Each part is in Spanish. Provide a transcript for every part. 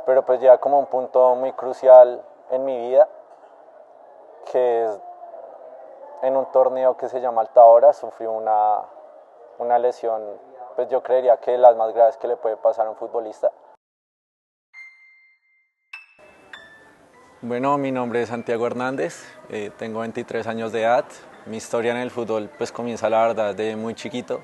pero pues ya como un punto muy crucial en mi vida, que es en un torneo que se llama Altahora, sufrí una lesión, pues yo creería que las más graves que le puede pasar a un futbolista. Bueno, mi nombre es Santiago Hernández, tengo 23 años de edad. Mi historia en el fútbol pues comienza la verdad de muy chiquito.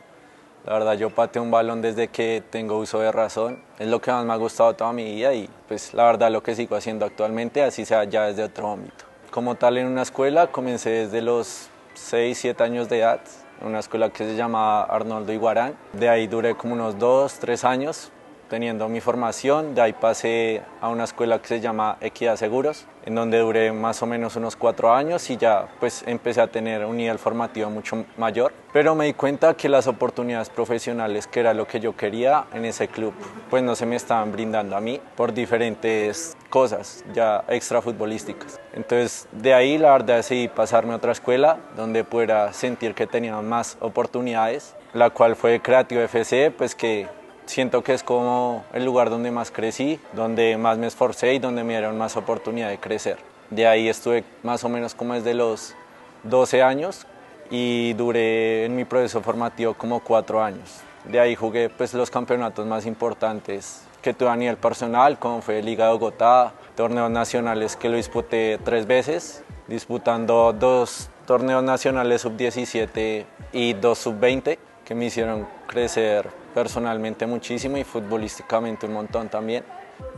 La verdad yo pateo un balón desde que tengo uso de razón. Es lo que más me ha gustado toda mi vida y pues la verdad lo que sigo haciendo actualmente, así sea ya desde otro ámbito. Como tal en una escuela comencé desde los 6, 7 años de edad, en una escuela que se llama Arnoldo Iguarán. De ahí duré como unos 2, 3 años teniendo mi formación. De ahí pasé a una escuela que se llama Equidad Seguros, en donde duré más o menos unos 4 años y ya pues empecé a tener un nivel formativo mucho mayor. Pero me di cuenta que las oportunidades profesionales, que era lo que yo quería en ese club, pues no se me estaban brindando a mí por diferentes cosas ya extrafutbolísticas. Entonces de ahí la verdad decidí pasarme a otra escuela donde pudiera sentir que tenía más oportunidades, la cual fue Creativo FC, pues que siento que es como el lugar donde más crecí, donde más me esforcé y donde me dieron más oportunidad de crecer. De ahí estuve más o menos como desde los 12 años y duré en mi proceso formativo como 4 años. De ahí jugué pues los campeonatos más importantes que tuve a nivel personal, como fue Liga de Bogotá, torneos nacionales que lo disputé 3 veces, disputando 2 torneos nacionales sub-17 y 2 sub-20, que me hicieron crecer personalmente muchísimo y futbolísticamente un montón también.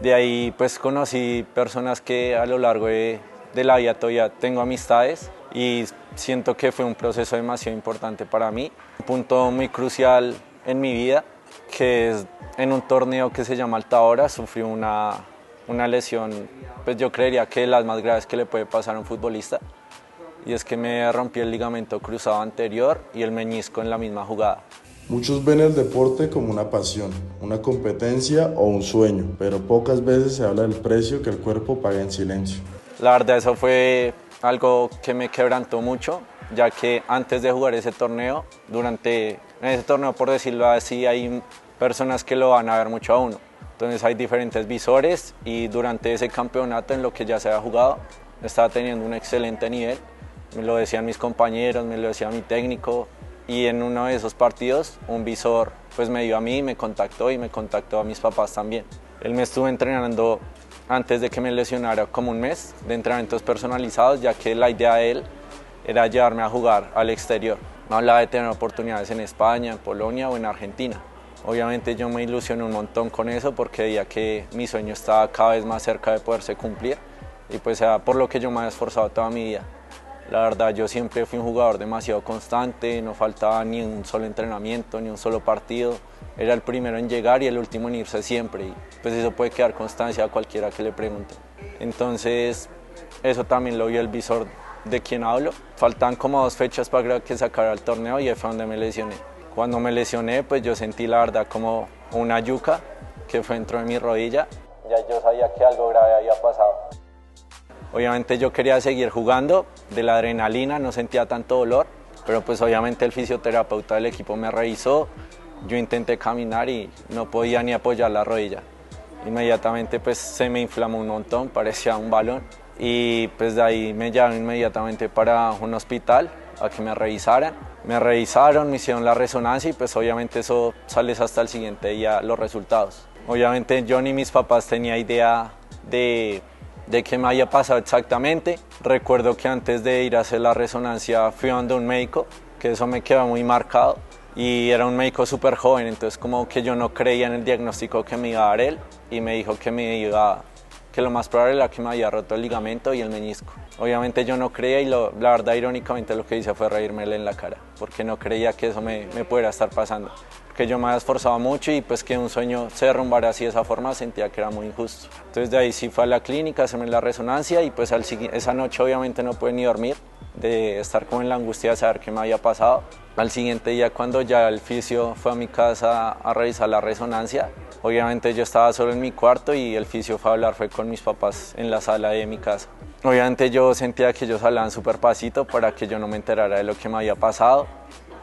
De ahí pues conocí personas que a lo largo de la vida todavía tengo amistades y siento que fue un proceso demasiado importante para mí. Un punto muy crucial en mi vida, que es en un torneo que se llama Altahora, sufrí una lesión, pues yo creería que las más graves que le puede pasar a un futbolista, y es que me rompí el ligamento cruzado anterior y el meñisco en la misma jugada. Muchos ven el deporte como una pasión, una competencia o un sueño, pero pocas veces se habla del precio que el cuerpo paga en silencio. La verdad eso fue algo que me quebrantó mucho, ya que antes de jugar ese torneo, en ese torneo por decirlo así, hay personas que lo van a ver mucho a uno. Entonces hay diferentes visores y durante ese campeonato en lo que ya se había jugado, estaba teniendo un excelente nivel. Me lo decían mis compañeros, me lo decía mi técnico, y en uno de esos partidos un visor pues me dio a mí, me contactó y me contactó a mis papás también. Él me estuvo entrenando antes de que me lesionara como un mes de entrenamientos personalizados, ya que la idea de él era llevarme a jugar al exterior. Me hablaba de tener oportunidades en España, en Polonia o en Argentina. Obviamente yo me ilusioné un montón con eso porque veía que mi sueño estaba cada vez más cerca de poderse cumplir y pues era por lo que yo me había esforzado toda mi vida. La verdad yo siempre fui un jugador demasiado constante, no faltaba ni un solo entrenamiento, ni un solo partido. Era el primero en llegar y el último en irse siempre y pues eso puede quedar constancia a cualquiera que le pregunte. Entonces eso también lo vio el visor de quien hablo. Faltaban como 2 fechas para que sacara el torneo y fue donde me lesioné. Cuando me lesioné pues yo sentí la verdad como una yuca que fue dentro de mi rodilla. Ya yo sabía que algo grave había pasado. Obviamente yo quería seguir jugando, de la adrenalina no sentía tanto dolor, pero pues obviamente el fisioterapeuta del equipo me revisó, yo intenté caminar y no podía ni apoyar la rodilla. Inmediatamente pues se me inflamó un montón, parecía un balón y pues de ahí me llevaron inmediatamente para un hospital a que me revisaran. Me revisaron, me hicieron la resonancia y pues obviamente eso sales hasta el siguiente día los resultados. Obviamente yo ni mis papás tenía idea de qué me había pasado exactamente. Recuerdo que antes de ir a hacer la resonancia fui a donde un médico, que eso me quedó muy marcado, y era un médico súper joven, entonces como que yo no creía en el diagnóstico que me iba a dar él y me dijo que lo más probable era que me había roto el ligamento y el meñisco. Obviamente yo no creía y la verdad irónicamente lo que hice fue reírmele en la cara, porque no creía que eso me pudiera estar pasando. Porque yo me había esforzado mucho y pues que un sueño se derrumbara así de esa forma sentía que era muy injusto. Entonces de ahí sí fue a la clínica, hacerme la resonancia y pues esa noche obviamente no pude ni dormir de estar como en la angustia de saber qué me había pasado. Al siguiente día cuando ya el fisio fue a mi casa a revisar la resonancia, obviamente yo estaba solo en mi cuarto y el fisio fue a hablar fue con mis papás en la sala de mi casa. Obviamente yo sentía que ellos hablaban súper pasito para que yo no me enterara de lo que me había pasado,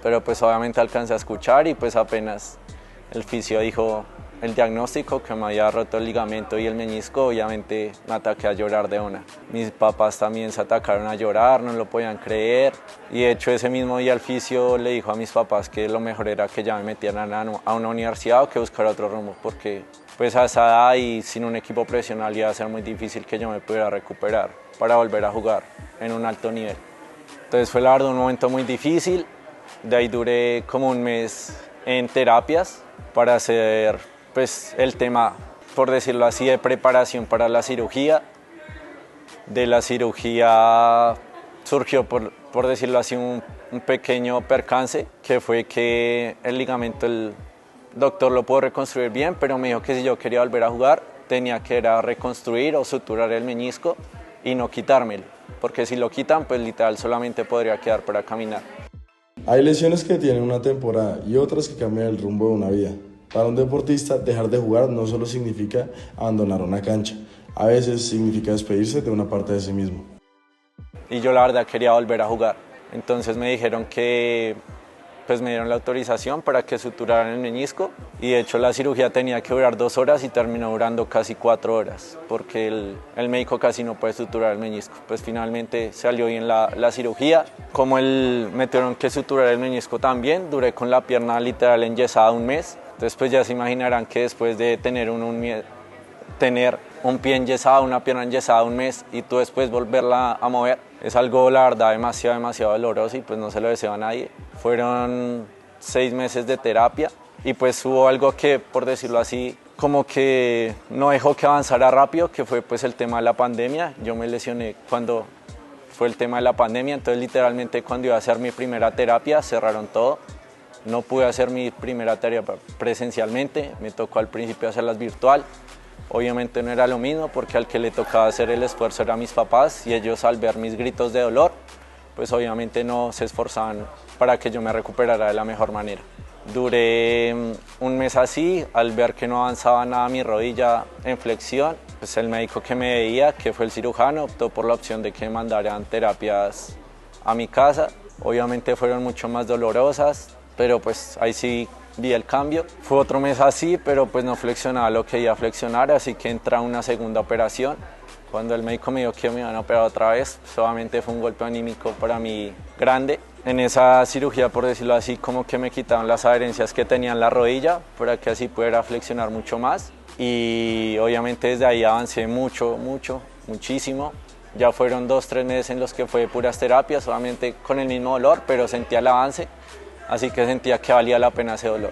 pero pues obviamente alcancé a escuchar y pues apenas el fisio dijo el diagnóstico que me había roto el ligamento y el menisco, obviamente me ataqué a llorar de una. Mis papás también se atacaron a llorar, no lo podían creer. Y de hecho ese mismo día el fisio le dijo a mis papás que lo mejor era que ya me metieran a una universidad o que buscar otro rumbo, porque pues a esa edad y sin un equipo profesional iba a ser muy difícil que yo me pudiera recuperar para volver a jugar en un alto nivel. Entonces fue la verdad un momento muy difícil. De ahí duré como un mes en terapias para hacer pues, el tema, por decirlo así, de preparación para la cirugía. De la cirugía surgió, por decirlo así, un pequeño percance, que fue que el ligamento, el doctor lo pudo reconstruir bien, pero me dijo que si yo quería volver a jugar, tenía que era reconstruir o suturar el menisco y no quitármelo, porque si lo quitan, pues literal solamente podría quedar para caminar. Hay lesiones que tienen una temporada y otras que cambian el rumbo de una vida. Para un deportista, dejar de jugar no solo significa abandonar una cancha, a veces significa despedirse de una parte de sí mismo. Y yo la verdad quería volver a jugar, entonces me dijeron que pues me dieron la autorización para que suturaran el menisco y de hecho la cirugía tenía que durar 2 horas y terminó durando casi 4 horas porque el médico casi no puede suturar el menisco. Pues finalmente salió bien la cirugía. Como me tuvieron que suturar el menisco también, duré con la pierna literal enyesada un mes. Entonces pues ya se imaginarán que después de tener un pie enyesado, una pierna enyesada un mes y tú después volverla a mover, es algo la verdad demasiado doloroso y pues no se lo deseo a nadie. Fueron 6 meses de terapia y pues hubo algo que, por decirlo así, como que no dejó que avanzara rápido, que fue pues el tema de la pandemia. Yo me lesioné cuando fue el tema de la pandemia, entonces literalmente cuando iba a hacer mi primera terapia cerraron todo. No pude hacer mi primera terapia presencialmente, me tocó al principio hacerlas virtual. Obviamente no era lo mismo porque al que le tocaba hacer el esfuerzo era a mis papás y ellos al ver mis gritos de dolor, pues obviamente no se esforzaban para que yo me recuperara de la mejor manera. Duré un mes así, al ver que no avanzaba nada mi rodilla en flexión, pues el médico que me veía, que fue el cirujano, optó por la opción de que me mandaran terapias a mi casa. Obviamente fueron mucho más dolorosas, pero pues ahí sí vi el cambio. Fue otro mes así, pero pues no flexionaba lo que iba a flexionar, así que entré a una segunda operación. Cuando el médico me dijo que me iban a operar otra vez, solamente fue un golpe anímico para mí grande. En esa cirugía, por decirlo así, como que me quitaron las adherencias que tenía en la rodilla para que así pudiera flexionar mucho más. Y obviamente desde ahí avancé muchísimo. Ya fueron 2-3 meses en los que fue puras terapias, solamente con el mismo dolor, pero sentía el avance. Así que sentía que valía la pena ese dolor.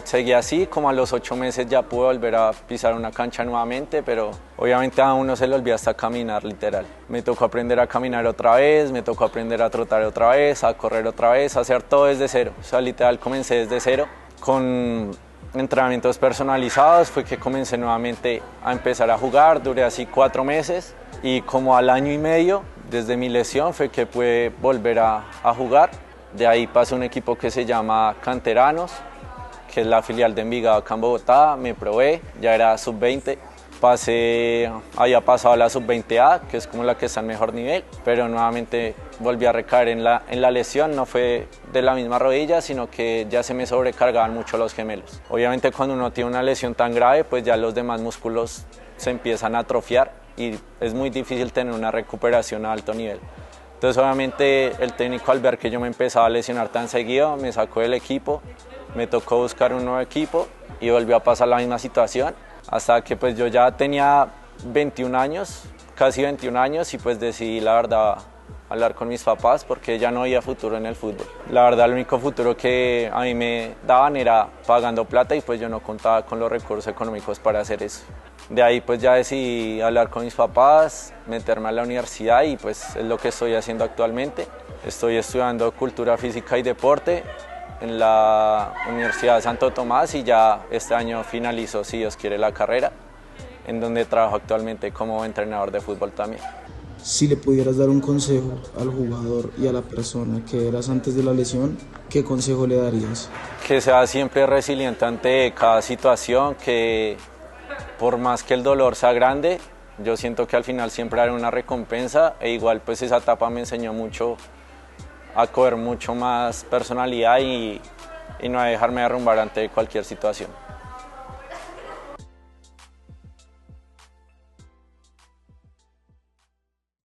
Seguí así, como a los 8 meses ya pude volver a pisar una cancha nuevamente, pero obviamente a uno se le olvida hasta caminar, literal. Me tocó aprender a caminar otra vez, me tocó aprender a trotar otra vez, a correr otra vez, a hacer todo desde cero. O sea, literal comencé desde cero. Con entrenamientos personalizados fue que comencé nuevamente a empezar a jugar, duré así 4 meses y como al año y medio desde mi lesión fue que pude volver a jugar. De ahí pasé a un equipo que se llama Canteranos, que es la filial de Envigado acá en Bogotá. Me probé, ya era sub-20. Había pasado a la sub-20A, que es como la que está en mejor nivel, pero nuevamente volví a recaer en la lesión. No fue de la misma rodilla, sino que ya se me sobrecargaban mucho los gemelos. Obviamente cuando uno tiene una lesión tan grave, pues ya los demás músculos se empiezan a atrofiar y es muy difícil tener una recuperación a alto nivel. Entonces obviamente el técnico al ver que yo me empezaba a lesionar tan seguido me sacó del equipo, me tocó buscar un nuevo equipo y volvió a pasar la misma situación hasta que pues yo ya tenía 21 años, casi 21 años y pues decidí la verdad hablar con mis papás porque ya no había futuro en el fútbol. La verdad el único futuro que a mí me daban era pagando plata y pues yo no contaba con los recursos económicos para hacer eso. De ahí pues ya decidí hablar con mis papás, meterme a la universidad y pues es lo que estoy haciendo actualmente. Estoy estudiando Cultura Física y Deporte en la Universidad de Santo Tomás y ya este año finalizo, si Dios quiere, la carrera, en donde trabajo actualmente como entrenador de fútbol también. Si le pudieras dar un consejo al jugador y a la persona que eras antes de la lesión, ¿qué consejo le darías? Que sea siempre resiliente ante cada situación, que por más que el dolor sea grande, yo siento que al final siempre haré una recompensa e igual pues esa etapa me enseñó mucho a coger mucho más personalidad y no a dejarme derrumbar ante cualquier situación.